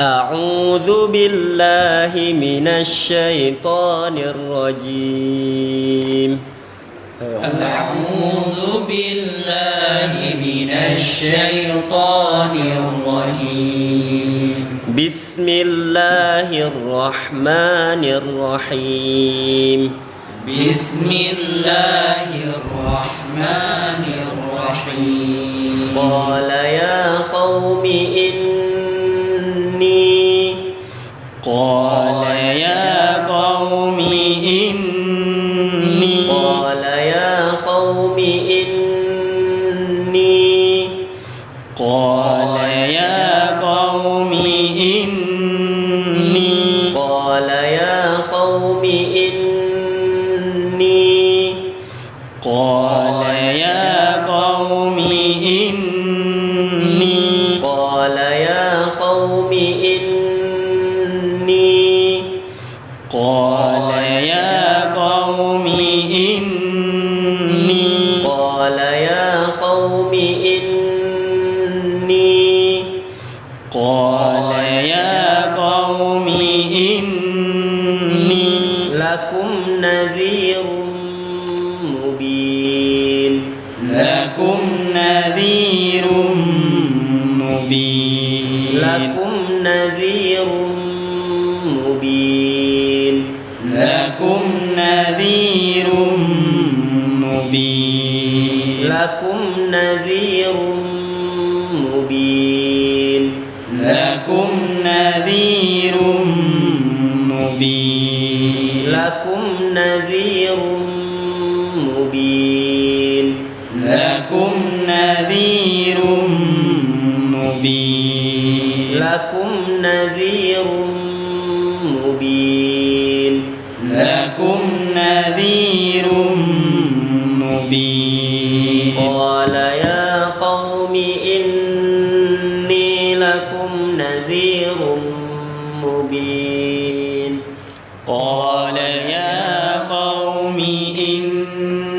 أعوذ بالله من الشيطان الرجيم. أعوذ بالله من الشيطان الرجيم. بسم الله الرحمن الرحيم. بسم الله الرحمن الرحيم. قال يا قوم لكم نذير مبين. لكم نذير مبين. لكم نذير مبين. لكم نذير مبين. لكم نذير مبين. لكم نذير مبين. لكم نذير مبين. لكم نذير مبين. لكم نذير مبين. لكم نذير مبين. قال يا قوم إني لكم نذير مبين. قال يا قوم إني